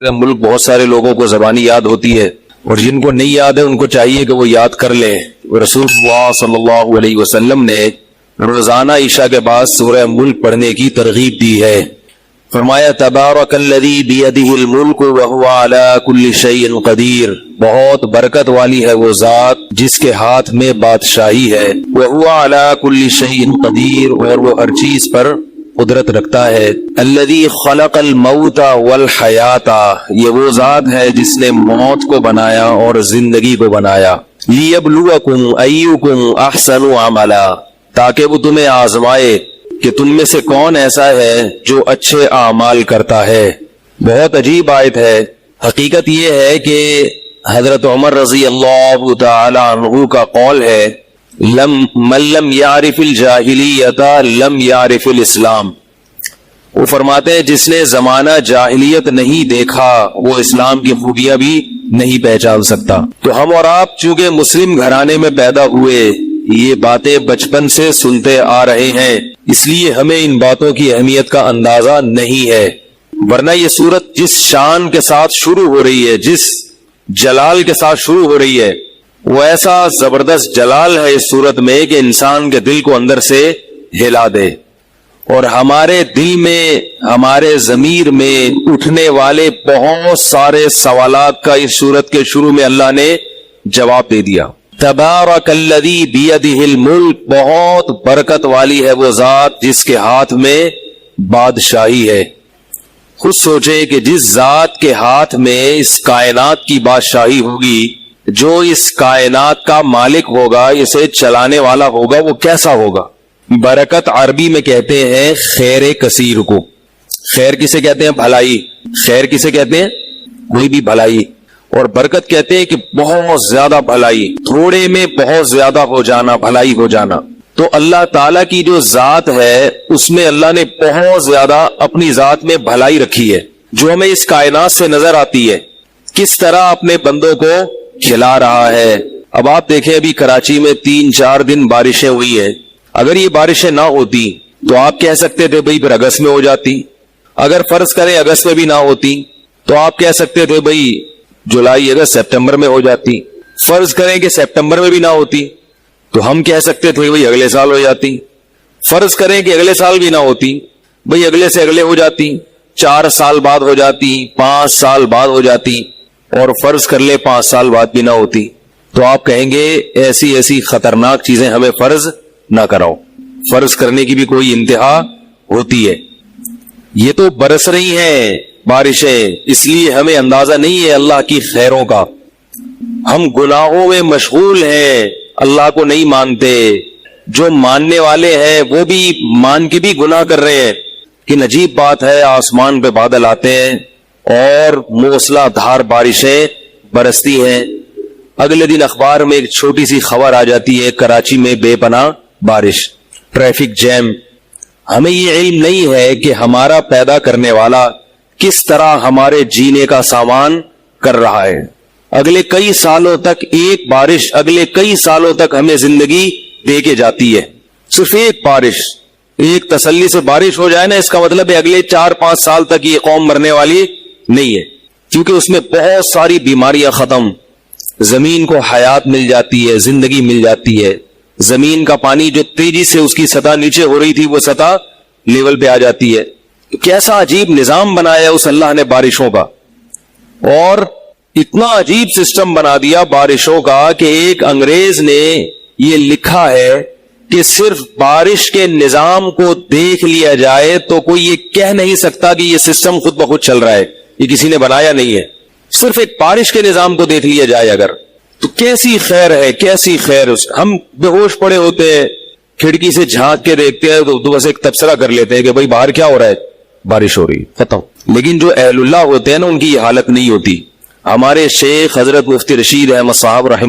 ملک بہت سارے لوگوں کو زبانی یاد ہوتی ہے اور جن کو نہیں یاد ہے ان کو چاہیے کہ وہ یاد کر لیں۔ رسول اللہ صلی اللہ علیہ وسلم نے روزانہ عشاء کے بعد سورہ ملک پڑھنے کی ترغیب دی ہے۔ فرمایا تبارک الذی بیدہ الملک وہو علی کل شیء قدیر، بہت برکت والی ہے وہ ذات جس کے ہاتھ میں بادشاہی ہے، وہو علی کل شیء قدیر، اور وہ ہر چیز پر قدرت رکھتا ہے۔ الذی خلق الموت والحیات، یہ وہ ذات ہے جس نے موت کو بنایا اور زندگی کو بنایا۔ لیبلوکم ایکم احسن عملا، تاکہ وہ تمہیں آزمائے کہ تم میں سے کون ایسا ہے جو اچھے اعمال کرتا ہے۔ بہت عجیب آیت ہے۔ حقیقت یہ ہے کہ حضرت عمر رضی اللہ تعالی عنہ کا قول ہے من لم یعرف الجاہلیت لم یعرف الاسلام۔ وہ فرماتے ہیں جس نے زمانہ جاہلیت نہیں دیکھا وہ اسلام کی خوبیاں بھی نہیں پہچان سکتا۔ تو ہم اور آپ چونکہ مسلم گھرانے میں پیدا ہوئے، یہ باتیں بچپن سے سنتے آ رہے ہیں، اس لیے ہمیں ان باتوں کی اہمیت کا اندازہ نہیں ہے، ورنہ یہ سورت جس شان کے ساتھ شروع ہو رہی ہے، جس جلال کے ساتھ شروع ہو رہی ہے، وہ ایسا زبردست جلال ہے اس سورت میں کہ انسان کے دل کو اندر سے ہلا دے، اور ہمارے دل میں، ہمارے ضمیر میں اٹھنے والے بہت سارے سوالات کا اس سورت کے شروع میں اللہ نے جواب دے دیا۔ تبارک الذی بیدہ الملک، بہت برکت والی ہے وہ ذات جس کے ہاتھ میں بادشاہی ہے۔ خود سوچیں کہ جس ذات کے ہاتھ میں اس کائنات کی بادشاہی ہوگی، جو اس کائنات کا مالک ہوگا، اسے چلانے والا ہوگا، وہ کیسا ہوگا؟ برکت عربی میں کہتے ہیں خیر کثیر کو۔ خیر کسے کہتے ہیں؟ بھلائی۔ خیر کسے کہتے ہیں؟ کوئی بھی بھلائی۔ اور برکت کہتے ہیں کہ بہت زیادہ بھلائی، تھوڑے میں بہت زیادہ ہو جانا، بھلائی ہو جانا۔ تو اللہ تعالیٰ کی جو ذات ہے اس میں اللہ نے بہت زیادہ اپنی ذات میں بھلائی رکھی ہے، جو ہمیں اس کائنات سے نظر آتی ہے، کس طرح اپنے بندوں کو کھلا رہا ہے۔ اب آپ دیکھیں ابھی کراچی میں 3-4 دن بارشیں ہوئی ہیں، اگر یہ بارشیں نہ ہوتی تو آپ کہہ سکتے تھے بھئی پھر اگست میں ہو جاتی، اگر فرض کریں اگست میں بھی نہ ہوتی تو آپ کہہ سکتے تھے بھئی جولائی اگست سپٹمبر میں ہو جاتی، فرض کریں کہ سپٹمبر میں بھی نہ ہوتی تو ہم کہہ سکتے تھے بھئی اگلے سال ہو جاتی، فرض کریں کہ اگلے سال بھی نہ ہوتی، بھئی اگلے سے اگلے ہو جاتی، 4 سال بعد ہو جاتی، 5 سال بعد ہو جاتی، اور فرض کر لے 5 سال بعد بھی نہ ہوتی، تو آپ کہیں گے ایسی ایسی خطرناک چیزیں ہمیں فرض نہ کراؤ، فرض کرنے کی بھی کوئی انتہا ہوتی ہے۔ یہ تو برس رہی ہیں بارشیں، اس لیے ہمیں اندازہ نہیں ہے اللہ کی خیروں کا۔ ہم گناہوں میں مشغول ہیں، اللہ کو نہیں مانتے، جو ماننے والے ہیں وہ بھی مان کے بھی گناہ کر رہے ہیں۔ کہ عجیب بات ہے، آسمان پہ بادل آتے ہیں اور موسلا دھار بارشیں برستی ہیں، اگلے دن اخبار میں ایک چھوٹی سی خبر آ جاتی ہے کراچی میں بے پناہ بارش، ٹریفک جیم۔ ہمیں یہ علم نہیں ہے کہ ہمارا پیدا کرنے والا کس طرح ہمارے جینے کا سامان کر رہا ہے۔ اگلے کئی سالوں تک ایک بارش، اگلے کئی سالوں تک ہمیں زندگی دے کے جاتی ہے، صرف ایک بارش، ایک تسلی سے بارش ہو جائے نا، اس کا مطلب ہے اگلے 4-5 سال تک یہ قوم مرنے والی نہیں ہے، کیونکہ اس میں بہت ساری بیماریاں ختم، زمین کو حیات مل جاتی ہے، زندگی مل جاتی ہے، زمین کا پانی جو تیزی سے اس کی سطح نیچے ہو رہی تھی وہ سطح لیول پہ آ جاتی ہے۔ کیسا عجیب نظام بنایا اس اللہ نے بارشوں کا، اور اتنا عجیب سسٹم بنا دیا بارشوں کا کہ ایک انگریز نے یہ لکھا ہے کہ صرف بارش کے نظام کو دیکھ لیا جائے تو کوئی یہ کہہ نہیں سکتا کہ یہ سسٹم خود بخود چل رہا ہے، یہ کسی نے بنایا نہیں ہے، صرف ایک بارش کے نظام کو دیکھ لیا جائے اگر، تو کیسی خیر ہے، کیسی خیر۔ ہم بے ہوش پڑے ہوتے ہیں، کھڑکی سے جھانک کے دیکھتے ہیں تو بس ایک تبصرہ کر لیتے ہیں کہ بھائی باہر کیا ہو رہا ہے، بارش ہو رہی، ختم۔ لیکن جو اہل اللہ ہوتے ہیں نا ان کی یہ حالت نہیں ہوتی۔ ہمارے شیخ حضرت مفتی رشید احمد صاحب رحمہ